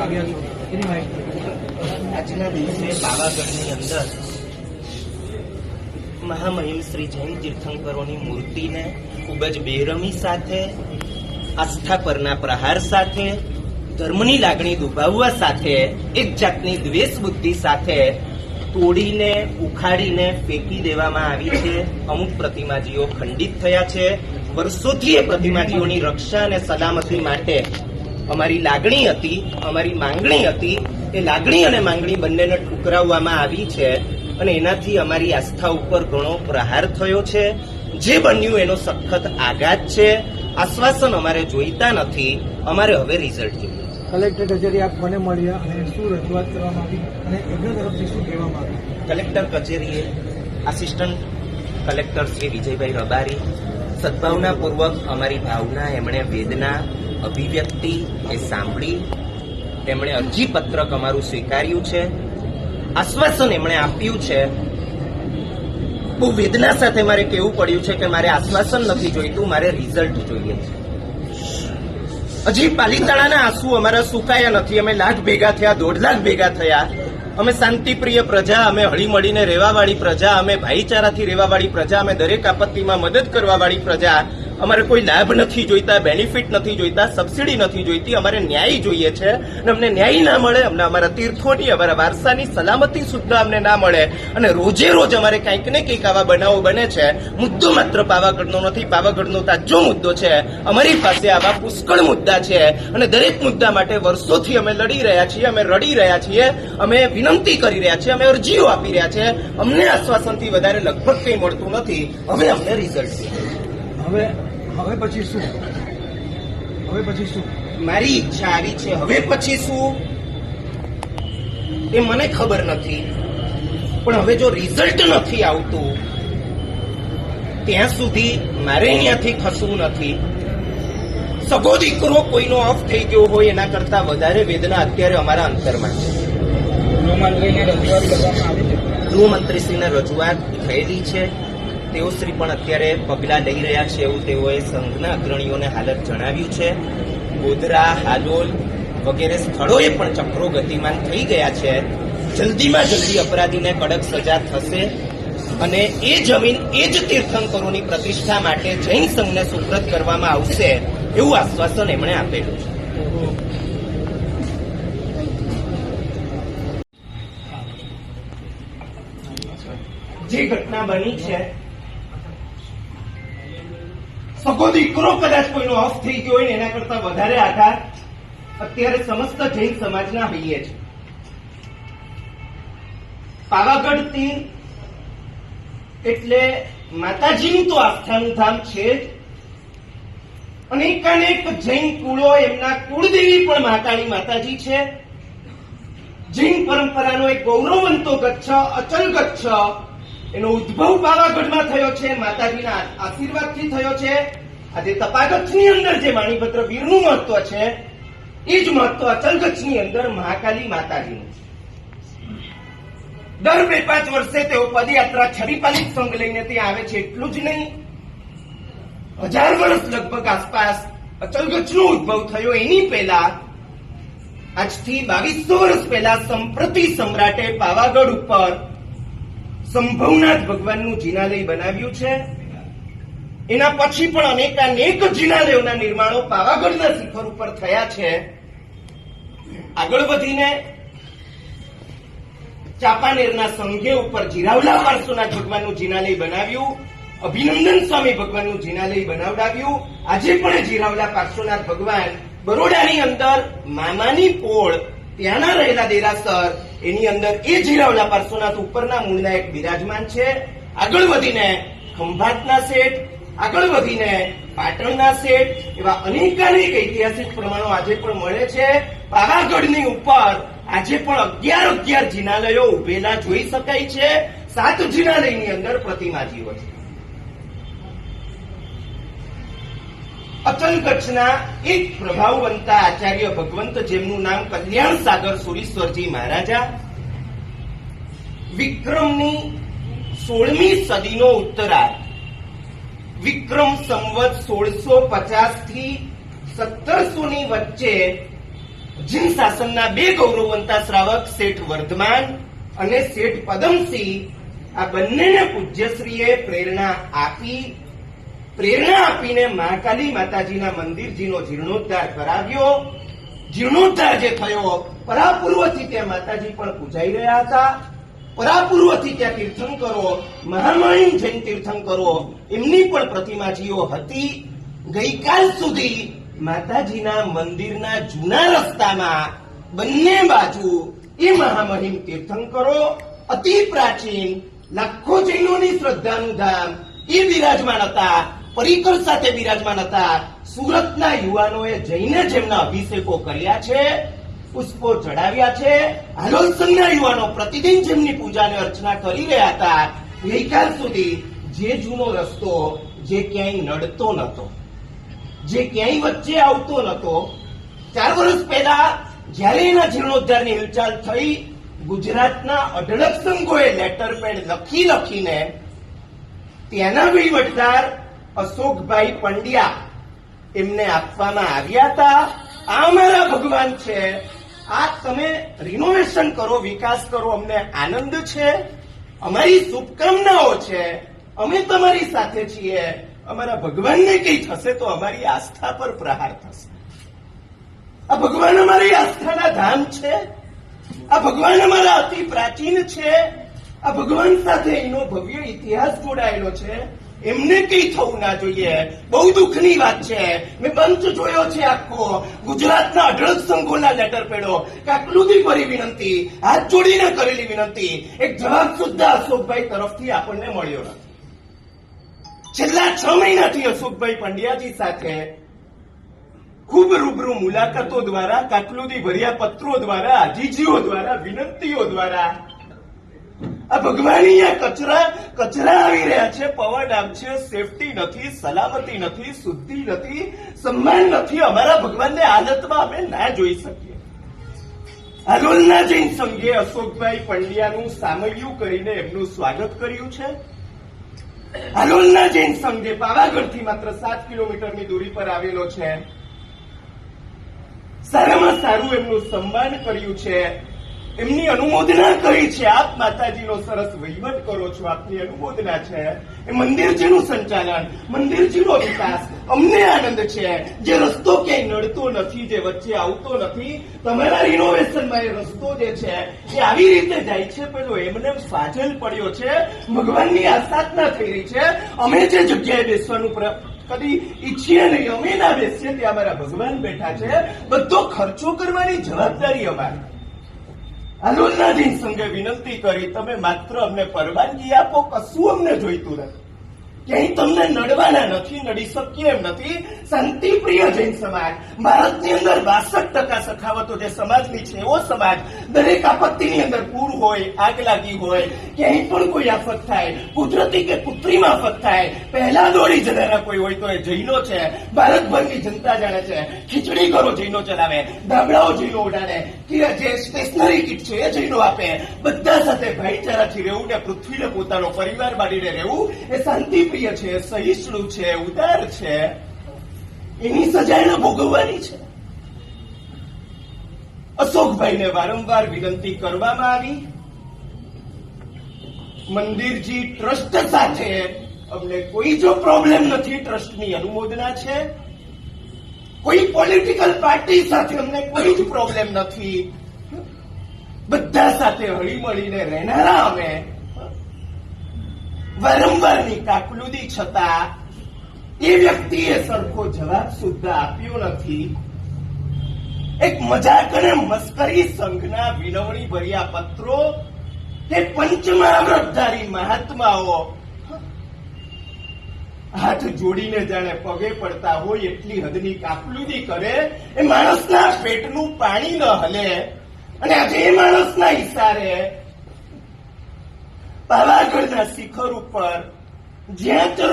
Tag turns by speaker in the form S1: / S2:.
S1: આવ્યા છો એની માહિતી.
S2: આજના દિવસે પાવાગઢની અંદર મહામહિમ શ્રી જૈન તીર્થંકરોની મૂર્તિને ખૂબ જ બેરમી સાથે, આસ્થા પરના પ્રહાર સાથે, ધર્મની લાગણી દુભાવવા સાથે, એક જાતની દ્વેષ બુદ્ધિ સાથે તોડીને ઉખાડીને ફેંકી દેવામાં આવી છે. અમુક પ્રતિમાજીઓ ખંડિત થયા છે. વર્ષોથી એ પ્રતિમાજીઓની રક્ષા અને સલામતી માટે અમારી લાગણી હતી, અમારી માંગણી હતી. એ લાગણી અને માંગણી બંનેને ઠુકરાવવામાં આવી છે અને એનાથી અમારી આસ્થા ઉપર ઘણો પ્રહાર થયો છે. જે બન્યું એનો સખત આઘાત છે. આશ્વાસન અમારે જોઈતા નથી, અમારે હવે રિઝલ્ટ જોઈએ.
S1: કલેક્ટર કચેરી આપ કોને મળ્યા અને શું રજૂઆત કરવામાં આવી અને એમના તરફથી શું કહેવામાં આવ્યું?
S2: કલેક્ટર કચેરીએ આસિસ્ટન્ટ કલેક્ટર શ્રી વિજયભાઈ રબારી સદભાવનાપૂર્વક અમારી ભાવના, એમણે વેદના, અભિવ્યક્તિ એ સાંભળી. તેમણે અરજીપત્રક અમારું સ્વીકાર્યું છે. આશ્વાસન એમણે આપ્યું છે. બહુ વેદના સાથે મારે કહેવું પડ્યું છે કે મારે આશ્વાસન નથી જોઈતું, મારે રિઝલ્ટ જોઈએ છે. હજી પાલિતાણાના આંસુ અમારા સુકાયા નથી. અમે લાખ ભેગા થયા, 1.5 લાખ ભેગા થયા. અમે શાંતિપ્રિય પ્રજા, અમે હળી મળીને રહેવાવાળી પ્રજા, અમે ભાઈચારાથી રહેવાવાળી પ્રજા, અમે દરેક આપત્તિમાં મદદ કરવાવાળી પ્રજા. અમારે કોઈ લાભ નથી જોઈતા, બેનિફિટ નથી જોઈતા, સબસિડી નથી જોઈતી. અમારે ન્યાય જોઈએ છે અને અમને ન્યાય ના મળે, અમને અમારા તીર્થોની, અમારા વારસાની સલામતી સુદ્ધા અમને ના મળે અને રોજે રોજ અમારે કંઈક ને કંઈક આવા બનાવો બને છે. મુદ્દો માત્ર પાવાગઢનો નથી, પાવાગઢનો તાજો મુદ્દો છે. અમારી પાસે આવા પુષ્કળ મુદ્દા છે અને દરેક મુદ્દા માટે વર્ષોથી અમે લડી રહ્યા છીએ, અમે રડી રહ્યા છીએ, અમે વિનંતી કરી રહ્યા છીએ, અમે અરજીઓ આપી રહ્યા છીએ. અમને આશ્વાસનથી વધારે લગભગ કંઈ મળતું નથી. હવે અમને રિઝલ્ટ છે.
S1: હવે પછી શું? હવે પછી શું?
S2: મારી ઈચ્છા આવી છે. હવે પછી શું એ મને ખબર નથી, પણ હવે જો રિઝલ્ટ નથી આવતું ત્યાં સુધી મારે અહીંયાથી ખસવું નથી. સગો દીકરો કોઈનો ઓફ થઈ ગયો હોય એના કરતા વધારે વેદના અત્યારે અમારા અંતરમાં છે. ગૃહમંત્રીશ્રીને રજૂઆત થયેલી છે. તેઓ શ્રી પણ અત્યારે પગલાં લઈ રહ્યા છે એવું તેઓએ સંઘના અગ્રણીઓને હાલત જણાવ્યું છે. ગોધરા, હાલોલ વગેરે સ્થળોએ પણ ચક્રો ગતિમાન થઈ ગયા છે. જલ્દીમાં જલ્દી અપરાધીને કડક સજા થશે અને એ જમીન એ જ તીર્થંકરોની પ્રતિષ્ઠા માટે જૈન સંઘને સુપ્રત કરવામાં આવશે એવું આશ્વાસન એમણે આપેલું છે. જે ઘટના બની છે, સગો દીકરો કદાચ કોઈનો ઓફ થઈ ગયો હોય ને એના કરતા વધારે આઘાત અત્યારે સમસ્ત જૈન સમાજના હૈયે છે. પાવાગઢ તીર્થ એટલે માતાજીનું તો આસ્થાનું ધામ છે જ. અનેકાનેક જૈન કુળો, એમના કુળદેવી પણ મહાકાળી માતાજી છે. જૈન પરંપરાનો એક ગૌરવવંતો ગચ્છ, અચલ ગચ્છ, એનો ઉદ્ભવ પાવાગઢમાં થયો છે. માતાજીના આશીર્વાદથી થયો છે. આજે તપાગચ્છની અંદર જે વાણીભદ્ર વીરનું મહત્વ છે એ જ મહત્વ અચલગચ્છની અંદર મહાકાલી માતાજીનું છે. દર 2-5 વર્ષે તેઓ પદયાત્રા છરીપાલિત સંઘ લઈને ત્યાં આવે છે. એટલું જ નહીં, 1000 વર્ષ લગભગ આસપાસ અચલગચ્છનો ઉદ્ભવ થયો. એની પહેલા આજથી 2200 વર્ષ પહેલા સંપ્રતિ સમ્રાટે પાવાગઢ ઉપર સંભવનાથ ભગવાનનું જિનાલય બનાવ્યું છે. એના પછી પણ અનેકાનેક જિનાલયોના નિર્માણો પાવાગઢના શિખર ઉપર થયા છે. આગળ વધીને ચાંપાનેરના સંઘે ઉપર જીરાવલા પાર્શ્વનાથ ભગવાનનું જિનાલય બનાવ્યું. અભિનંદન સ્વામી ભગવાનનું જિનાલય બનાવડાવ્યું. આજે પણ જીરાવલા પાર્શ્વનાથ ભગવાન બરોડાની અંદર મામાની પોળ, ત્યાંના રહેલા દેરાસર, એની અંદર એ જીરાવલા પાર્શ્વનાથ ઉપરના મૂળના એક બિરાજમાન છે. આગળ વધીને ખંભાતના શેઠ, આગળ વધીને પાટણના શેઠ, એવા અનેકાનેક ઐતિહાસિક પ્રમાણો આજે પણ મળે છે. પાવાગઢની ઉપર આજે પણ 11 જિનાલયો ઉભેલા જોઈ શકાય છે. 7 જિનાલયની અંદર પ્રતિમાજીઓ છે. અચલગચ્છના એક પ્રભાવવંતા આચાર્ય ભગવંત, જેમનું નામ કલ્યાણ સાગર સુરીશ્વરજી મહારાજા, વિક્રમની 16મી સદીનો ઉત્તરાર્ધ, વિક્રમ સંવત 1650 થી 1700 ની વચ્ચે જીન શાસનના 2 ગૌરવવંતા શ્રાવક શેઠ વર્ધમાન અને શેઠ પદમસિંહ આ બંનેને પૂજ્યશ્રીએ પ્રેરણા આપીને મહાકાલી માતાજીના મંદિરજીનો જીર્ણોદ્ધાર કરાવ્યો. જીર્ણોદ્ધાર જે થયો, પરાપૂર્વથી ત્યાં માતાજી પણ પૂજાઈ રહ્યા હતા. પરાપૂર્વથી ત્યાં તીર્થંકરો, મહામહિમ જૈન તીર્થંકરો, એમની પણ પ્રતિમાજીઓ હતી. ગઈકાલ સુધી માતાજીના મંદિરના જૂના રસ્તામાં બંને બાજુ એ મહામહિમ તીર્થંકરો, અતિ પ્રાચીન લાખો જૈનોની શ્રદ્ધાનું ધામ એ બિરાજમાન હતા. પરિકર સાથે બિરાજમાન હતા. સુરતના યુવાનોએ જઈને જેમના અભિષેકો કર્યા છે, પુષ્પો ચડાવ્યા છે. હાલોલ સંઘના યુવાનો પ્રતિદિન જેમની પૂજા અને અર્ચના કરી રહ્યા હતા. ગઈકાલ સુધી જે જૂનો રસ્તો જે ક્યાંય નડતો નતો, જે ક્યાંય વચ્ચે આવતો નતો, 4 વર્ષ પહેલા જ્યારે એના જીર્ણોદ્ધારની હિલચાલ થઈ, ગુજરાતના અઢળક સંઘોએ લેટર પેડ લખીને ત્યાંના વહીવટદાર અશોકભાઈ પંડ્યા એમને આપવામાં આવ્યા હતા. આ અમારા ભગવાન છે, આ તમે રિનોવેશન કરો, વિકાસ કરો, અમને આનંદ છે, અમારી શુભકામનાઓ છે, અમે તમારી સાથે છીએ. અમારા ભગવાનને કઈ થશે તો અમારી આસ્થા પર પ્રહાર થશે. આ ભગવાન અમારી આસ્થાના ધામ છે. આ ભગવાન અમારા અતિ પ્રાચીન છે. આ ભગવાન સાથે એનો ભવ્ય ઇતિહાસ જોડાયેલો છે. એમને કઈ થવું ના જોઈએ. બહુ દુઃખની વાત છે. મેં મંચ જોયો છે આખો, ગુજરાતના અઢળક સંઘોના લેટર પેડો, કાકલુદી ભરી વિનંતી, હાથ જોડીને કરેલી વિનંતી, એક જવાબ સુદ્ધા અશોકભાઈ તરફથી આપણને મળ્યો નથી. છેલ્લા 6 મહિનાથી અશોકભાઈ પંડ્યાજી સાથે ખૂબ રૂબરૂ મુલાકાતો દ્વારા, કાકલુદી ભર્યા પત્રો દ્વારા, અજીજીઓ દ્વારા, વિનંતીઓ દ્વારા આ ભગવાન અહીંયા કચરા આવી રહ્યા છે. પવન આમ છે, સેફટી નથી, સલામતી નથી, શુદ્ધિ નથી, સન્માન નથી. અમારા ભગવાનને હાલતમાં અમે ના જોઈ શકીએ. હાલોલના જૈન સંઘે અશોકભાઈ પંડ્યાનું સામૈયું કરીને એમનું સ્વાગત કર્યું છે. હાલોલના જૈન સંઘે પાવાગઢથી માત્ર 7 કિલોમીટરની દૂરી પર આવેલો છે. સારામાં સારું એમનું સન્માન કર્યું છે, એમની અનુમોદના કરી છે. આપ માતાજીનો સરસ વહીવટ કરો છો, આપની અનુમોદના છે. એ મંદિરજીનું સંચાલન, મંદિરજીનો વિકાસ અમને આનંદ છે. જે રસ્તો ક્યાંય નડતો નથી, જે વચ્ચે આવતો નથી, તમારા રિનોવેશનમાં એ રસ્તો જે છે એ આવી રીતે જાય છે. પેલો એમને ફાજલ પડ્યો છે. ભગવાનની આસાધના થઈ રહી છે. અમે જે જગ્યાએ બેસવાનું કદી ઈચ્છીએ નહીં, અમે ના બેસીએ, ત્યાં અમારા ભગવાન બેઠા છે. બધો ખર્ચો કરવાની જવાબદારી અમારી. હાલોલના જૈન સંઘે વિનંતી કરી, તમે માત્ર અમને પરવાનગી આપો, કશું અમને જોઈતું નથી. ક્યાંય તમને નડવાના નથી, નડી શકીએ એમ નથી. શાંતિપ્રિય જૈન સમાજ, ભારતની અંદર 62% સખાવતો જે સમાજની છે એવો સમાજ. દરેક આપત્તિની અંદર પૂર હોય, આગ લાગી હોય, ક્યાંય પણ કોઈ આફત થાય, કુદરતી કે કૃત્રિમ આફત થાય, પહેલા દોડી જનારા કોઈ હોય તો એ જૈનો છે. ભારતભરની જનતા જાણે છે. ખીચડી ઘરો જૈનો ચલાવે, ધાબળાઓ જૈનો ઉડાડે, જે સ્ટેશનરી કિટ છે એ જૈનો આપે. બધા સાથે ભાઈચારાથી રહેવું ને પૃથ્વીને પોતાનો પરિવાર માનીને રહેવું એ શાંતિ પ્રિય છે, સહિષ્ણુ છે, ઉદાર છે. એની સજા એને ભોગવવાની છે. અશોકભાઈને વારંવાર વિનંતી કરવામાં આવી. મંદિરજી ટ્રસ્ટ સાથે અમને કોઈ જો પ્રોબ્લેમ નથી, ટ્રસ્ટની અનુમોદના છે. કોઈ પોલિટિકલ પાર્ટી સાથે અમને કોઈ જ પ્રોબ્લેમ નથી. બધા સાથે હળીમળીને રહેનારા અમે. વારંવારની કાકલુદી છતાં એ વ્યક્તિએ સરખો જવાબ સુદ્ધા આપ્યો નથી. એક મજાક અને મસ્કરી સંઘના વિનવણી ભર્યા પત્રો કે પંચમહાવ્રતધારી મહાત્માઓ હાથ જોડીને જાણે પગે પડતા હોય એટલી હદની કાકલુદી કરે. એ માણસના પેટનું પાણી ન હલે. અને આજે એ માણસના ઈશારે પાવાગઢના શિખર ઉપર જ્યાં ચરમ